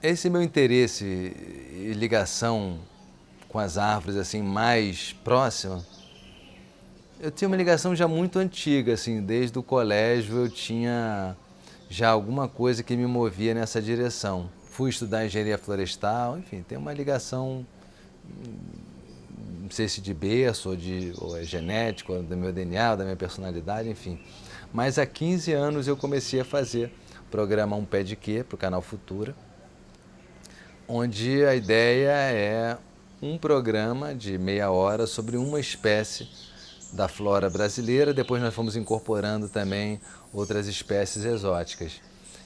Esse meu interesse e ligação com as árvores assim mais próxima, eu tinha uma ligação já muito antiga, assim, desde o colégio eu tinha já alguma coisa que me movia nessa direção. Fui estudar engenharia florestal, enfim, tem uma ligação, não sei se de berço ou é genético, ou do meu DNA, ou da minha personalidade, enfim. Mas há 15 anos eu comecei a fazer o programa Um Pé de Quê para o canal Futura, onde a ideia é um programa de meia hora sobre uma espécie da flora brasileira. Depois nós fomos incorporando também outras espécies exóticas.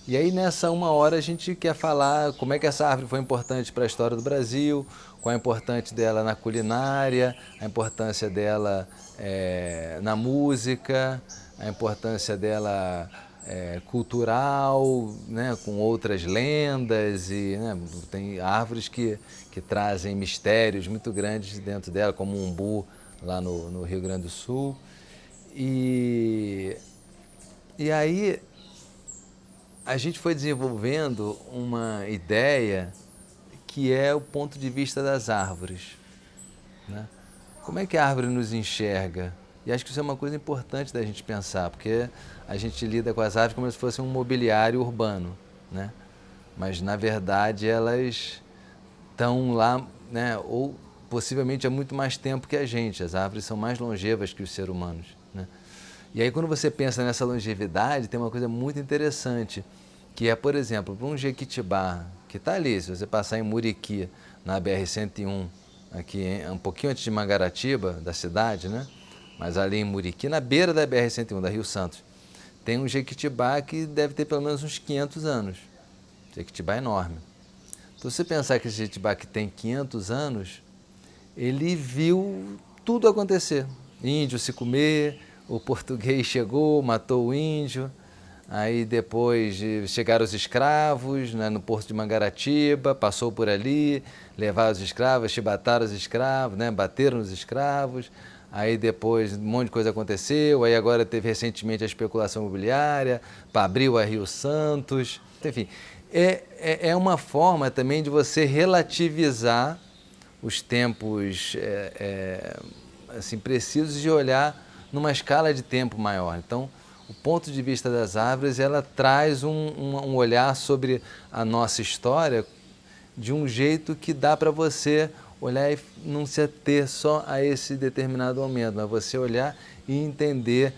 E aí nessa uma hora a gente quer falar como é que essa árvore foi importante para a história do Brasil, qual a importância dela na culinária, a importância dela na música, a importância dela cultural, né, com outras lendas e né, tem árvores que trazem mistérios muito grandes dentro dela, como o umbu lá no Rio Grande do Sul. E aí a gente foi desenvolvendo uma ideia que é o ponto de vista das árvores, né? Como é que a árvore nos enxerga? E acho que isso é uma coisa importante da gente pensar, porque a gente lida com as árvores como se fosse um mobiliário urbano, né? Mas na verdade elas estão lá, né? Ou possivelmente há muito mais tempo que a gente. As árvores são mais longevas que os seres humanos, né? E aí quando você pensa nessa longevidade, tem uma coisa muito interessante, que é, por exemplo, para um jequitibá, que está ali, se você passar em Muriqui, na BR-101, aqui um pouquinho antes de Mangaratiba, da cidade, né? Mas ali em Muriqui, na beira da BR-101, da Rio Santos, tem um jequitibá que deve ter pelo menos uns 500 anos. Jequitibá é enorme. Então, se você pensar que esse jequitibá que tem 500 anos, ele viu tudo acontecer. Índio se comer, o português chegou, matou o índio, aí depois chegaram os escravos, né, no porto de Mangaratiba, passou por ali, levaram os escravos, chibataram os escravos, né, bateram nos escravos, aí depois um monte de coisa aconteceu, aí agora teve recentemente a especulação imobiliária, abriu a Rio Santos, enfim. É uma forma também de você relativizar os tempos assim, precisos de olhar numa escala de tempo maior. Então, o ponto de vista das árvores, ela traz um olhar sobre a nossa história de um jeito que dá para você olhar e não se ater só a esse determinado momento, mas você olhar e entender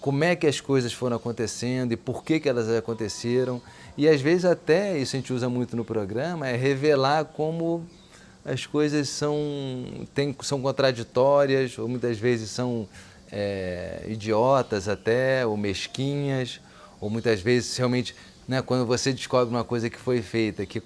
como é que as coisas foram acontecendo e por que elas aconteceram. E às vezes até, isso a gente usa muito no programa, é revelar como as coisas são contraditórias, ou muitas vezes são idiotas até, ou mesquinhas, ou muitas vezes realmente, né, quando você descobre uma coisa que foi feita, que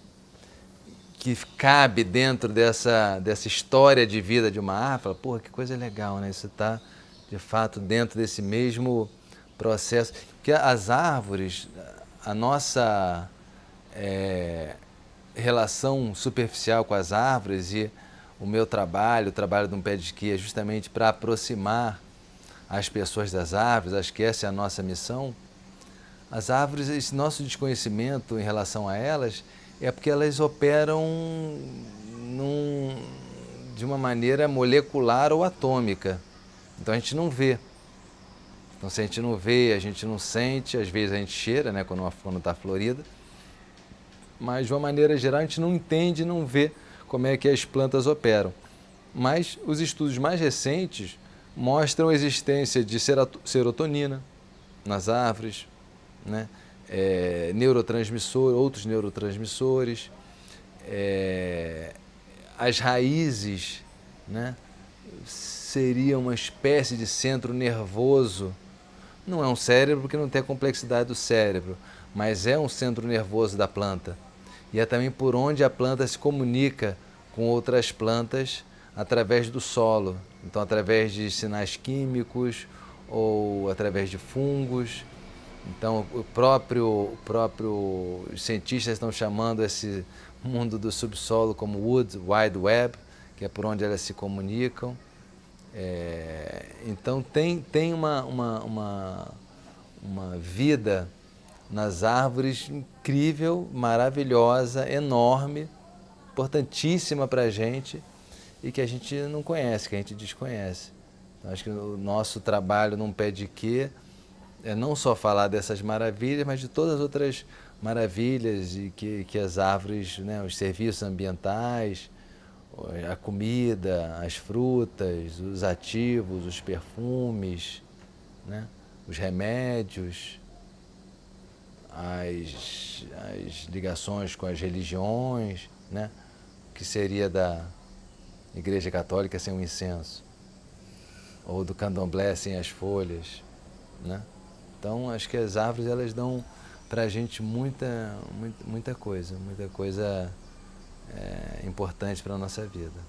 cabe dentro dessa história de vida de uma árvore, fala, porra, que coisa legal, né? Isso está, de fato, dentro desse mesmo processo. Porque as árvores, a nossa relação superficial com as árvores e o meu trabalho, o trabalho de Um Pé de Quê, é justamente para aproximar as pessoas das árvores, acho que essa é a nossa missão. As árvores, esse nosso desconhecimento em relação a elas, é porque elas operam de uma maneira molecular ou atômica. Então a gente não vê. Então se a gente não vê, a gente não sente, às vezes a gente cheira, né, quando está florida, mas de uma maneira geral a gente não entende, não vê como é que as plantas operam. Mas os estudos mais recentes mostram a existência de serotonina nas árvores, né? Outros neurotransmissores, as raízes, né, seriam uma espécie de centro nervoso. Não é um cérebro porque não tem a complexidade do cérebro, mas é um centro nervoso da planta. E é também por onde a planta se comunica com outras plantas através do solo. Então, através de sinais químicos ou através de fungos. Então, os cientistas estão chamando esse mundo do subsolo como Wood Wide Web, que é por onde elas se comunicam. Então, tem uma vida nas árvores, incrível, maravilhosa, enorme, importantíssima para a gente e que a gente não conhece, que a gente desconhece. Então, acho que o nosso trabalho num pé de quê é não só falar dessas maravilhas, mas de todas as outras maravilhas e que as árvores, né, os serviços ambientais, a comida, as frutas, os ativos, os perfumes, né, os remédios, as ligações com as religiões, né, que seria da Igreja Católica sem o incenso, ou do candomblé sem as folhas, né? Então, acho que as árvores, elas dão para a gente muita coisa importante para a nossa vida.